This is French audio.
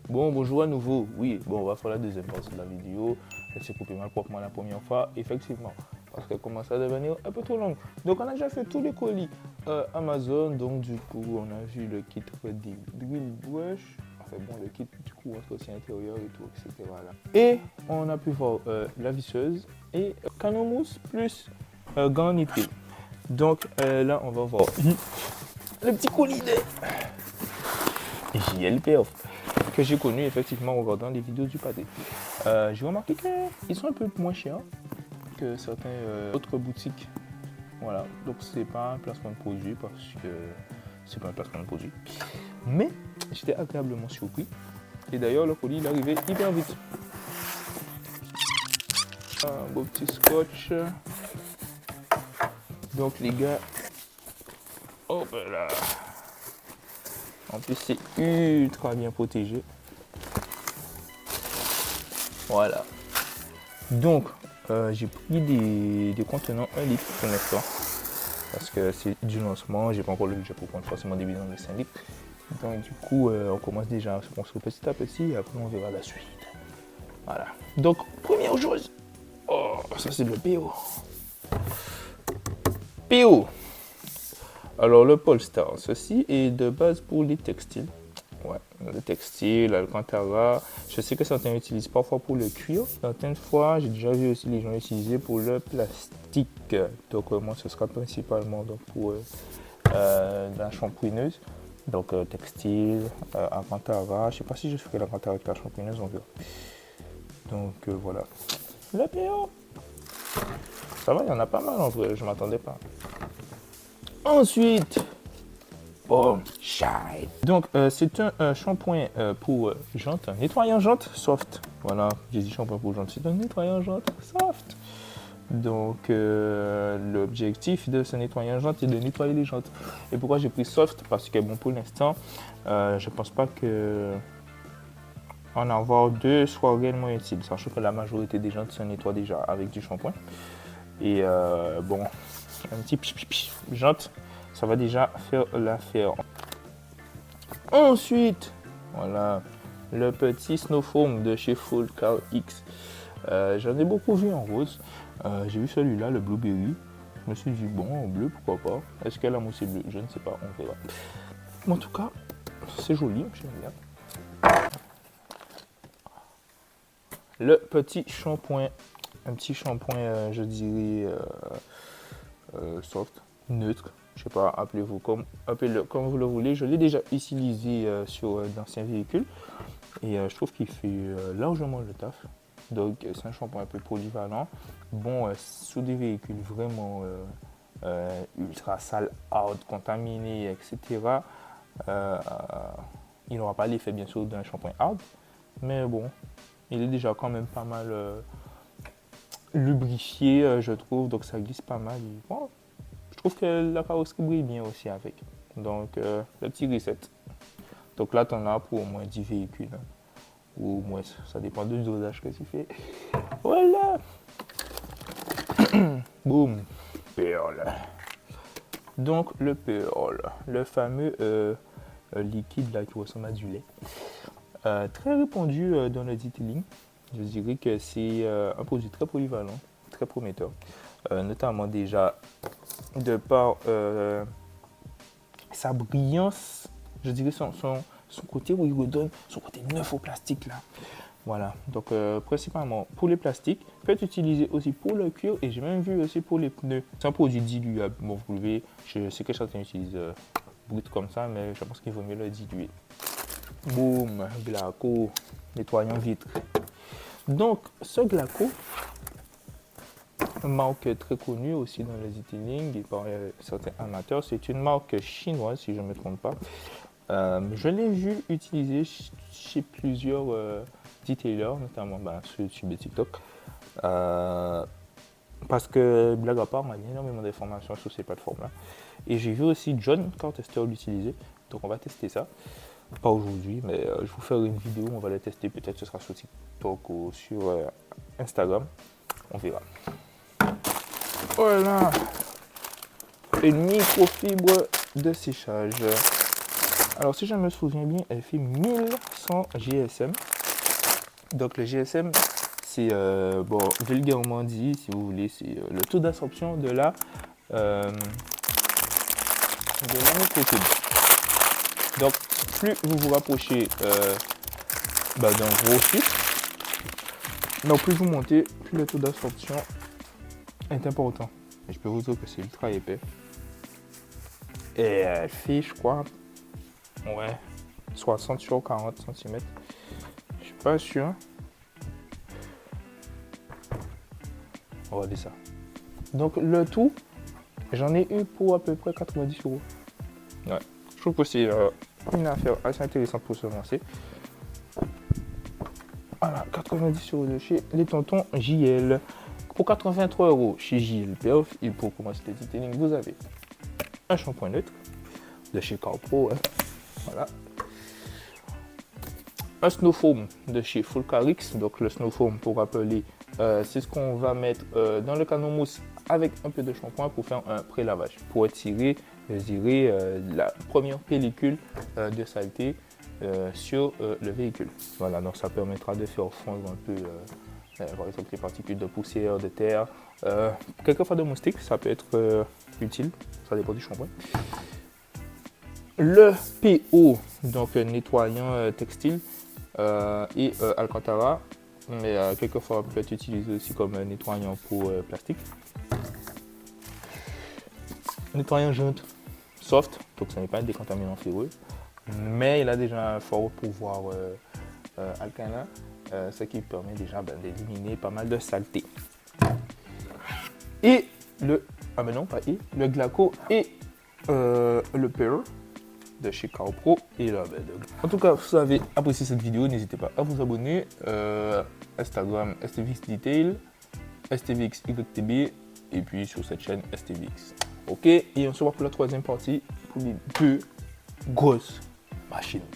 Bon, bonjour à nouveau. Oui, bon, on va faire la deuxième partie de la vidéo. Elle s'est coupée mal proprement la première fois, effectivement, parce qu'elle commence à devenir un peu trop longue. Donc, on a déjà fait tous les colis Amazon. Donc, du coup, on a vu le kit des drill brush. Enfin, bon, le kit, du coup, entretien intérieur et tout, etc. Là. Et on a pu voir la visseuse et canon mousse plus gants nitrés. Donc, là, on va voir le petit colis de JLPF que j'ai connu effectivement en regardant les vidéos du pâté. J'ai remarqué qu'ils sont un peu moins chers que certaines autres boutiques. Voilà, donc c'est pas un placement de produit parce que c'est pas un placement de produit. Mais j'étais agréablement surpris. Et d'ailleurs, le colis il est arrivé hyper vite. Un beau petit scotch. Donc les gars, hop là. En plus, c'est ultra bien protégé. Voilà. Donc, j'ai pris des contenants 1 litre pour l'instant. Parce que c'est du lancement. J'ai pas encore le budget pour prendre forcément des bidons de 5 litres. Donc, du coup, on commence déjà à se construire petit à petit. Et après, on verra la suite. Voilà. Donc, première chose. Oh, ça, c'est le PO. PO. Alors, le Polestar, ceci est de base pour les textiles. Ouais, le textile, l'alcantara. Je sais que certains utilisent parfois pour le cuir. Certaines fois, j'ai déjà vu aussi les gens utiliser pour le plastique. Donc, moi, ce sera principalement donc, pour la shampooineuse. Donc, textile, alcantara. Je ne sais pas si je ferai l'alcantara avec la shampooineuse, on verra. Donc, voilà. Le PO. Ça va, il y en a pas mal en vrai, je ne m'attendais pas. Ensuite, boom, shine. Donc, c'est un shampoing pour jantes, nettoyant jantes soft. Voilà, j'ai dit shampoing pour jantes, c'est un nettoyant jantes soft. Donc, l'objectif de ce nettoyant jantes est de nettoyer les jantes. Et pourquoi j'ai pris soft? Parce que, bon, pour l'instant, je pense pas que en avoir deux soit réellement utile, sachant que la majorité des jantes se nettoient déjà avec du shampoing. Et bon, un petit jante, ça va déjà faire l'affaire. Ensuite, voilà, le petit Snow Foam de chez Full Car X. J'en ai beaucoup vu en rose. J'ai vu celui-là, le Blueberry. Je me suis dit, bon, en bleu, pourquoi pas. Est-ce que la mousse est bleue? Je ne sais pas, on verra. Mais en tout cas, c'est joli, j'aime bien. Le petit shampoing. Un petit shampoing, je dirais, soft, neutre. Je sais pas, appelez-le comme vous le voulez. Je l'ai déjà utilisé sur d'anciens véhicules et je trouve qu'il fait largement le taf. Donc c'est un shampoing un peu polyvalent. Bon, sous des véhicules vraiment ultra sales, hard, contaminés, etc. Il n'aura pas l'effet bien sûr d'un shampoing hard, mais bon, il est déjà quand même pas mal lubrifié, je trouve, donc ça glisse pas mal. Et, bon, je trouve que la carrosserie brille bien aussi avec. Donc, le petit reset. Donc là, tu en as pour au moins 10 véhicules. Hein. Ou moins, ça dépend du dosage que tu fais. Voilà. Boum. Pearl. Donc, le pearl. Le fameux liquide là qui ressemble à du lait. Très répandu dans le detailing. Je dirais que c'est un produit très polyvalent, très prometteur. Notamment déjà de par sa brillance, je dirais son côté où il redonne son côté neuf au plastique là. Voilà, donc principalement pour les plastiques, peut être utilisé aussi pour le cuir et j'ai même vu aussi pour les pneus. C'est un produit diluable. Bon, vous pouvez, je sais que certains utilisent brut comme ça, mais je pense qu'il vaut mieux le diluer. Boum, Glaco, nettoyant vitre. Donc, ce Glaco, une marque très connue aussi dans le detailing et par certains amateurs. C'est une marque chinoise, si je ne me trompe pas. Je l'ai vu utiliser chez plusieurs detailers, notamment sur YouTube et TikTok. Parce que, blague à part, on a énormément d'informations sur ces plateformes-là. Et j'ai vu aussi John Cartester l'utiliser. Donc, on va tester ça. Pas aujourd'hui, mais je vous ferai une vidéo, on va la tester. Peut-être ce sera sur TikTok ou sur Instagram. On verra. Voilà. une microfibre de séchage. Alors si je me souviens bien, elle fait 1100 GSM. Donc le GSM, c'est bon, vulgairement dit, si vous voulez, c'est le taux d'absorption de la microfibre. Donc plus vous vous rapprochez d'un gros chiffre, donc plus vous montez, plus le taux d'absorption est important. Et je peux vous dire que c'est ultra épais. Et elle fait, je crois, ouais, 60 sur 40 cm. Je suis pas sûr. Regardez ça. Donc le tout, j'en ai eu pour à peu près 90 €. Ouais. Je trouve que c'est une affaire assez intéressante pour se lancer. Voilà, 90 € de chez les tontons JL. Pour 83 € chez JL Perf, et pour commencer le detailing, vous avez un shampoing neutre de chez Carpro. Hein. Voilà. Un snow foam de chez Fulcarix. Donc le snow foam, pour rappeler, c'est ce qu'on va mettre dans le canon mousse avec un peu de shampoing pour faire un pré-lavage, pour étirer, je dirais, la première pellicule de saleté sur le véhicule. Voilà, donc ça permettra de faire fondre un peu, par exemple, les particules de poussière, de terre, quelquefois de moustiques, ça peut être utile, ça dépend du shampoing. Le PO, donc nettoyant textile et Alcantara, mais quelquefois peut être utilisé aussi comme nettoyant pour plastique. Nettoyant jante soft, donc ce n'est pas un décontaminant ferreux, mais il a déjà un fort pouvoir alcalin, ce qui permet déjà d'éliminer pas mal de saleté. Et le, le Glaco et le Pearl de chez Carpro et là. En tout cas, si vous avez apprécié cette vidéo, n'hésitez pas à vous abonner. Instagram STVX Detail, STVX YTB et puis sur cette chaîne STVX. Ok, et on se voit pour la troisième partie pour les deux grosses machines.